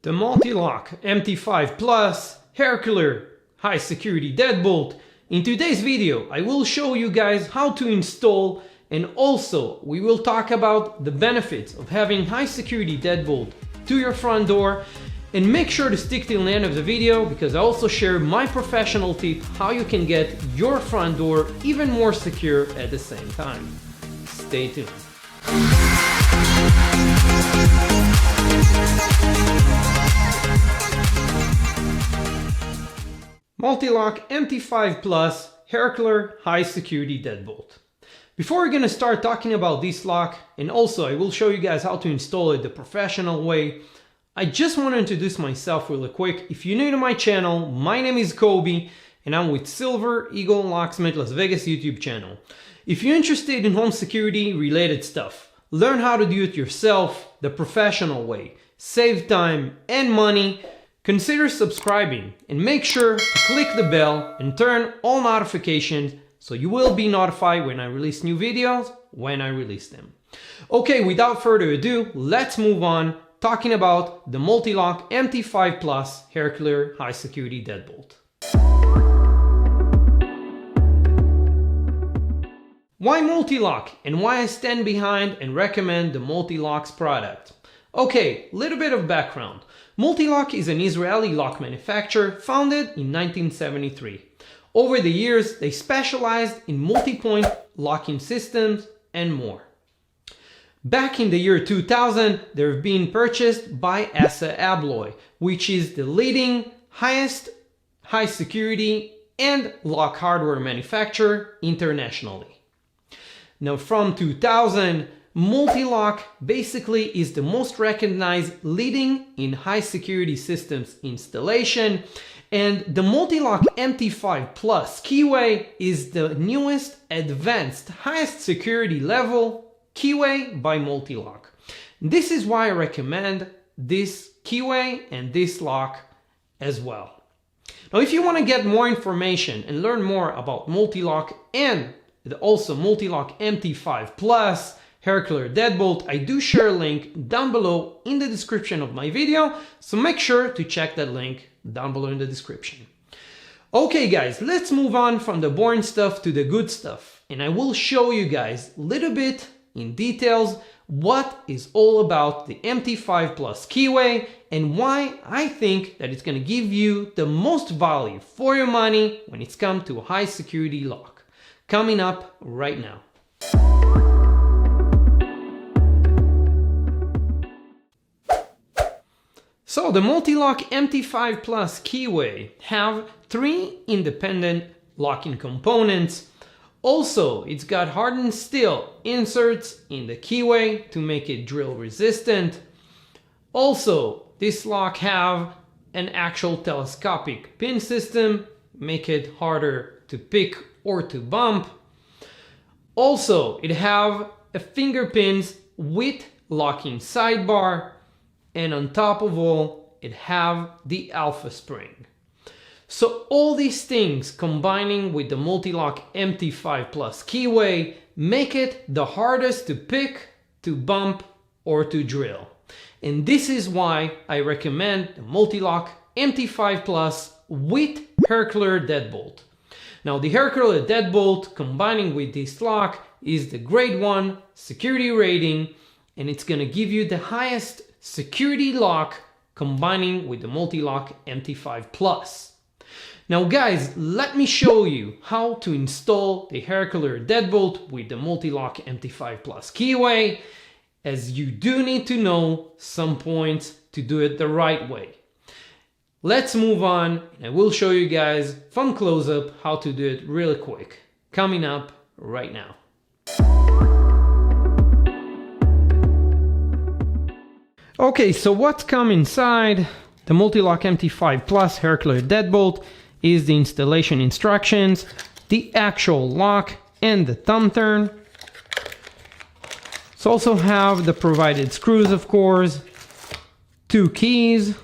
The MultiLock MT5 Plus Hercular High Security Deadbolt. In today's video I will show you guys how to install, and also we will talk about the benefits of having high security deadbolt to your front door. And make sure to stick till the end of the video, because I also share my professional tip how you can get your front door even more secure at the same time. Stay tuned. MultiLock MT5 Plus Hercular High Security Deadbolt. Before we're gonna start talking about this lock, and also I will show you guys how to install it the professional way, I just want to introduce myself really quick. If you're new to my channel, my name is Kobe and I'm with Silver Eagle Locksmith Las Vegas YouTube channel. If you're interested in home security related stuff, learn how to do it yourself the professional way, save time and money, consider subscribing and make sure to click the bell and turn all notifications so you will be notified when I release new videos, when I release them. Okay, without further ado, let's move on talking about the MultiLock MT5 Plus Hercular High Security Deadbolt. Why MultiLock and why I stand behind and recommend the MultiLock's product? Okay, little bit of background. MultiLock is an Israeli lock manufacturer founded in 1973. Over the years, they specialized in multi-point locking systems and more. Back in the year 2000, they're being purchased by ASSA ABLOY, which is the leading highest high security and lock hardware manufacturer internationally. Now from 2000, MultiLock basically is the most recognized leading in high security systems installation, and the MultiLock MT5 Plus Keyway is the newest advanced highest security level Keyway by MultiLock. This is why I recommend this Keyway and this lock as well. Now if you want to get more information and learn more about MultiLock and also MultiLock MT5 Plus Hercular Deadbolt, I do share a link down below in the description of my video, so make sure to check that link down below in the description. Okay guys, let's move on from the boring stuff to the good stuff, and I will show you guys a little bit in details what is all about the MT5 Plus Keyway and why I think that it's going to give you the most value for your money when it's come to a high security lock. Coming up right now. So the MultiLock MT5 Plus Keyway have 3 independent locking components. Also, it's got hardened steel inserts in the keyway to make it drill resistant. Also, this lock have an actual telescopic pin system, make it harder to pick or to bump. Also, it have a finger pins with locking sidebar, and on top of all, it have the alpha spring. So all these things combining with the MultiLock MT5 Plus Keyway make it the hardest to pick, to bump, or to drill. And this is why I recommend the MultiLock MT5 Plus with Hercular Deadbolt. Now the Hercular Deadbolt combining with this lock is the grade 1 security rating, and it's gonna give you the highest security lock combining with the MultiLock MT5 Plus. Now guys, let me show you how to install the Hercular Deadbolt with the MultiLock MT5 Plus Keyway, as you do need to know some points to do it the right way. Let's move on, and I will show you guys from close-up how to do it really quick. Coming up right now. Okay, so what's come inside the MultiLock MT5 Plus Hercular Deadbolt is the installation instructions, the actual lock, and the thumb turn. So also have the provided screws, of course, 2 keys,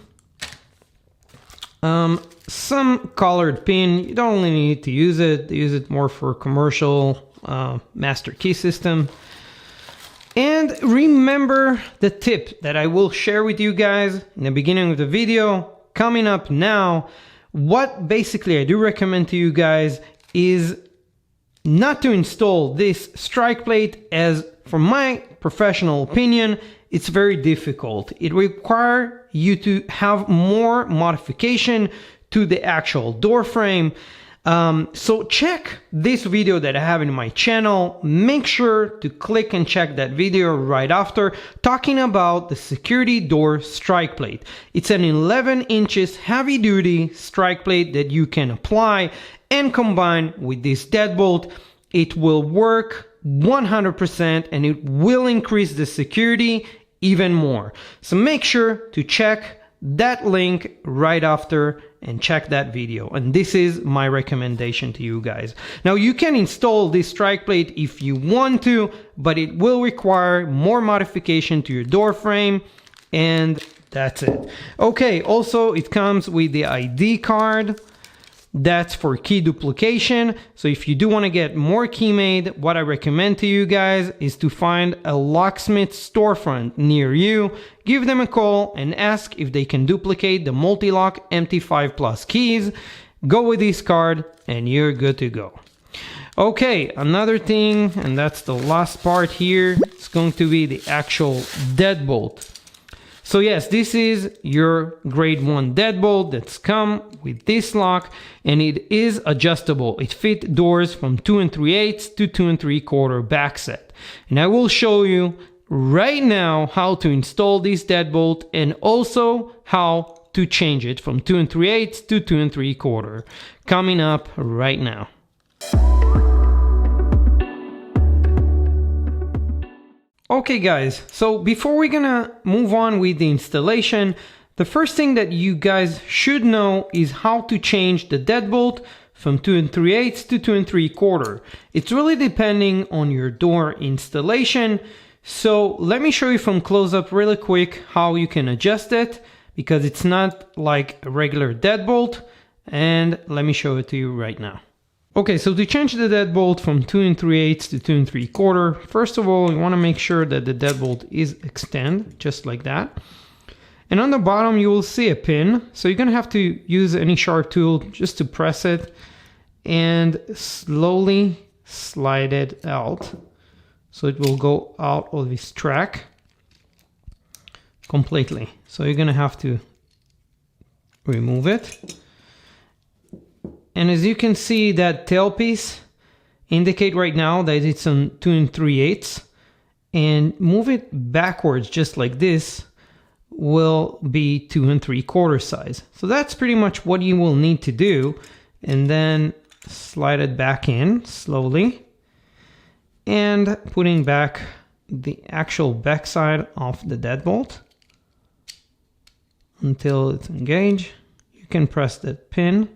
some colored pin. You don't really need to use it. They use it more for commercial master key system. And remember the tip that I will share with you guys in the beginning of the video, coming up now. What basically I do recommend to you guys is not to install this strike plate, as from my professional opinion, it's very difficult. It requires you to have more modification to the actual door frame. So check this video that I have in my channel. Make sure to click and check that video right after, talking about the security door strike plate. It's an 11 inches heavy duty strike plate that you can apply and combine with this deadbolt. It will work 100% and it will increase the security even more. So make sure to check that link right after and check that video. And this is my recommendation to you guys. Now you can install this strike plate if you want to, but it will require more modification to your door frame, and that's it. Okay, also it comes with the ID card. That's for key duplication. So if you do want to get more key made, what I recommend to you guys is to find a Locksmith storefront near you, give them a call and ask if they can duplicate the MultiLock MT5 Plus keys. Go with this card and you're good to go. Okay, another thing, and that's the last part here, it's going to be the actual deadbolt. So yes, this is your grade 1 deadbolt that's come with this lock, and it is adjustable. It fits doors from 2 3/8 to 2 3/4 back set. And I will show you right now how to install this deadbolt and also how to change it from 2 3/8 to 2 3/4. Coming up right now. Okay guys, so before we're gonna move on with the installation, the first thing that you guys should know is how to change the deadbolt from 2 3/8 to 2 3/4. It's really depending on your door installation. So let me show you from close up really quick how you can adjust it, because it's not like a regular deadbolt, and let me show it to you right now. Okay, so to change the deadbolt from 2 3/8 to 2 3/4, first of all, you want to make sure that the deadbolt is extended, just like that. And on the bottom, you will see a pin. So you're going to have to use any sharp tool just to press it and slowly slide it out. So it will go out of this track completely. So you're going to have to remove it. And as you can see, that tailpiece indicate right now that it's on 2 3/8, and move it backwards just like this will be 2 3/4 size. So that's pretty much what you will need to do, and then slide it back in slowly and putting back the actual backside of the deadbolt until it's engaged. You can press that pin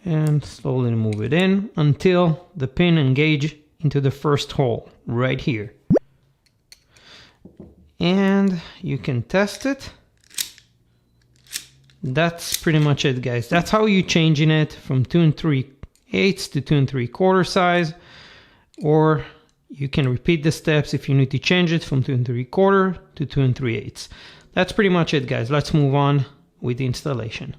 and slowly move it in until the pin engage into the first hole right here. And you can test it. That's pretty much it, guys. That's how you changing it from 2 3/8 to 2 3/4 size, or you can repeat the steps if you need to change it from 2 3/4 to 2 3/8. That's pretty much it, guys. Let's move on with the installation.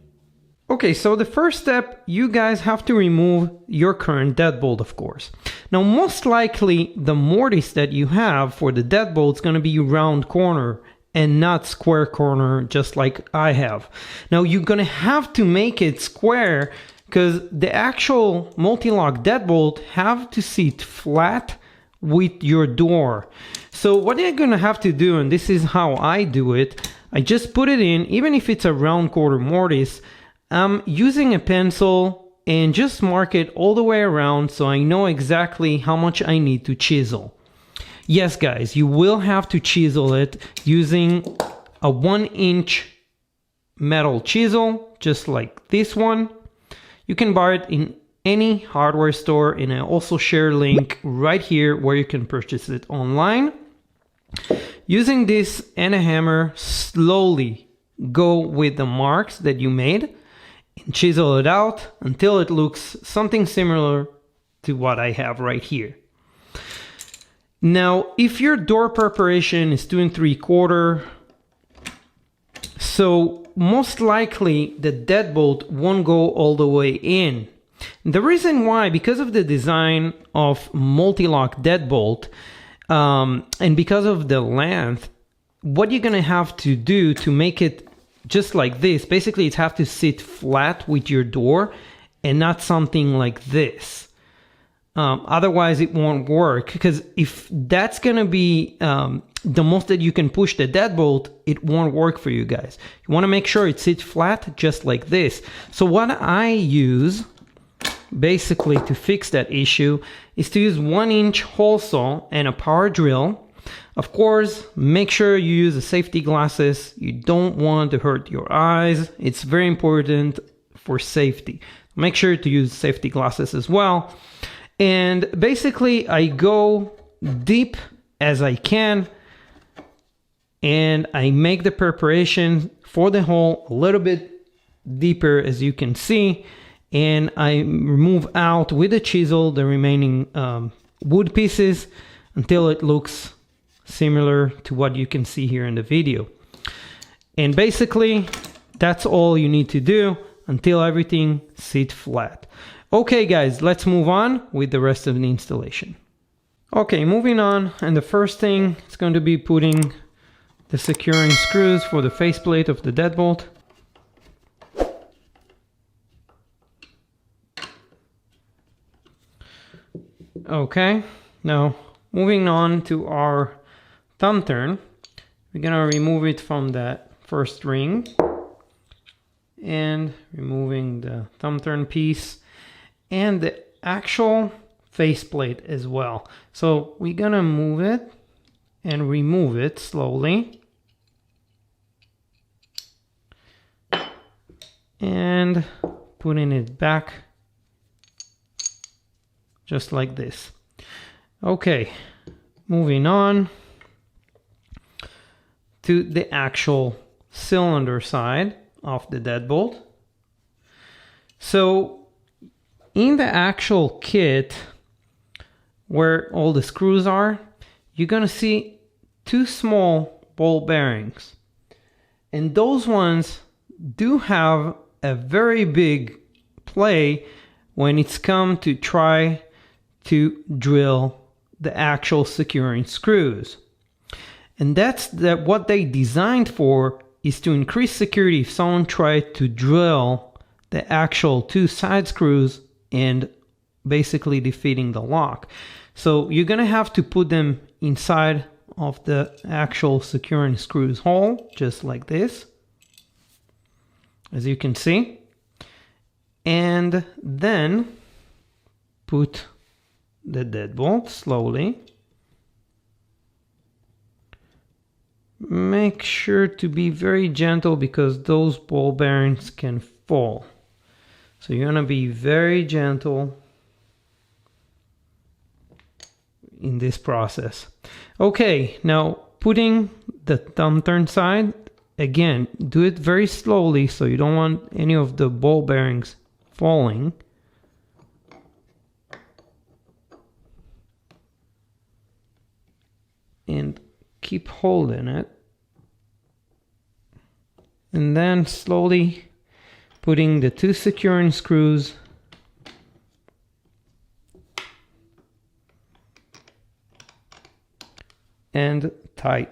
Okay, so the first step, you guys have to remove your current deadbolt, of course. Now, most likely, the mortise that you have for the deadbolt is going to be round corner and not square corner, just like I have. Now, you're going to have to make it square because the actual multi-lock deadbolt have to sit flat with your door. So what you're going to have to do, and this is how I do it, I just put it in, even if it's a round quarter mortise, I'm using a pencil and just mark it all the way around so I know exactly how much I need to chisel. Yes, guys, you will have to chisel it using a 1-inch metal chisel, just like this one. You can buy it in any hardware store, and I also share a link right here where you can purchase it online. Using this and a hammer, slowly go with the marks that you made and chisel it out until it looks something similar to what I have right here. Now, if your door preparation is 2 3/4, so most likely the deadbolt won't go all the way in. The reason why, because of the design of MultiLock deadbolt, and because of the length, what you're gonna have to do to make it just like this, basically it's have to sit flat with your door and not something like this. Otherwise it won't work, because if that's gonna be the most that you can push the deadbolt, it won't work for you guys. You wanna make sure it sits flat just like this. So what I use basically to fix that issue is to use 1-inch hole saw and a power drill. Of course, make sure you use the safety glasses. You don't want to hurt your eyes. It's very important for safety. Make sure to use safety glasses as well. And basically I go deep as I can and I make the preparation for the hole a little bit deeper, as you can see, and I remove out with a chisel the remaining wood pieces until it looks similar to what you can see here in the video. And basically that's all you need to do until everything sits flat. Okay guys, let's move on with the rest of the installation. Okay, moving on, and the first thing is going to be putting the securing screws for the faceplate of the deadbolt. Okay, now moving on to our thumb turn. We're gonna remove it from that first ring and removing the thumb turn piece and the actual faceplate as well. So we're gonna move it and remove it slowly. And putting it back just like this. Okay, moving on to the actual cylinder side of the deadbolt. So in the actual kit where all the screws are, you're gonna see 2 small ball bearings, and those ones do have a very big play when it's come to try to drill the actual securing screws. And that's what they designed for, is to increase security if someone tried to drill the actual 2 side screws and basically defeating the lock. So you're gonna have to put them inside of the actual securing screws hole, just like this, as you can see, and then put the deadbolt slowly. Make sure to be very gentle because those ball bearings can fall. So you're gonna be very gentle in this process. Okay, now putting the thumb turn side, again, do it very slowly so you don't want any of the ball bearings falling. And keep holding it. And then slowly putting the 2 securing screws and tight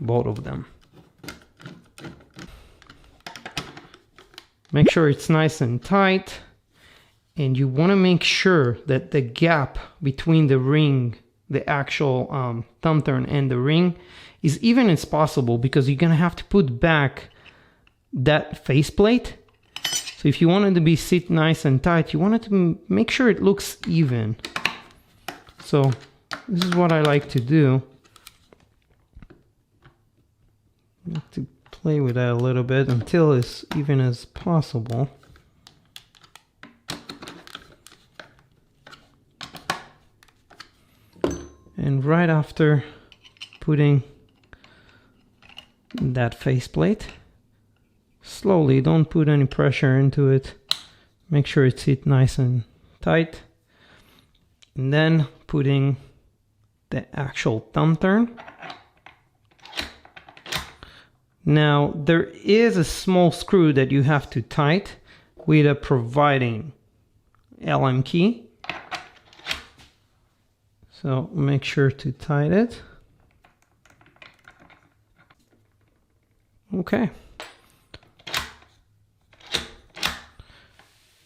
both of them. Make sure it's nice and tight, and you want to make sure that the gap between the ring, the actual thumb turn and the ring, is even as possible, because you're gonna have to put back that faceplate. So if you want it to be sit nice and tight, you want it to make sure it looks even. So this is what I like to do. I have to play with that a little bit until it's even as possible. And right after putting that faceplate, slowly, don't put any pressure into it. Make sure it sits nice and tight. and then putting the actual thumb turn. Now there is a small screw that you have to tighten with a providing Allen key. So make sure to tighten it. Okay.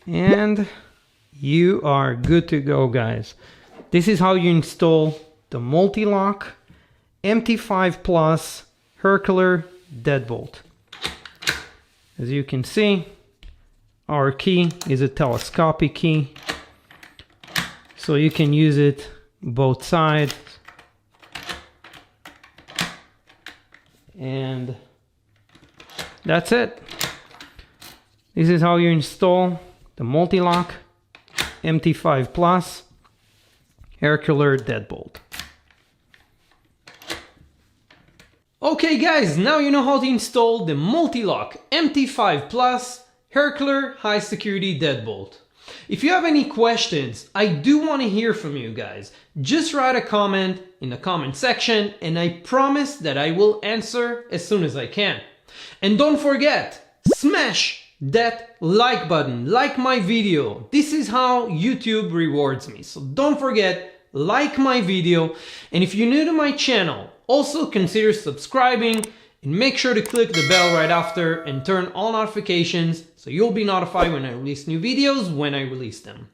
And you are good to go, guys. This is how you install the MultiLock MT5 Plus Hercular Deadbolt. As you can see, our key is a telescopic key, so you can use it both sides. And that's it. This is how you install the MultiLock MT5 Plus Hercular Deadbolt. Okay guys, now you know how to install the MultiLock MT5 Plus Hercular High Security Deadbolt. If you have any questions, I do want to hear from you guys. Just write a comment in the comment section and I promise that I will answer as soon as I can. And don't forget, smash that like button, like my video. This is how YouTube rewards me. So don't forget, like my video. And if you're new to my channel, also consider subscribing and make sure to click the bell right after and turn all notifications so you'll be notified when I release new videos when I release them.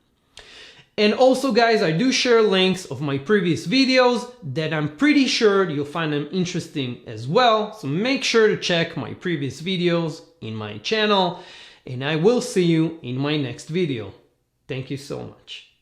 And also guys, I do share links of my previous videos that I'm pretty sure you'll find them interesting as well. So make sure to check my previous videos in my channel and I will see you in my next video. Thank you so much.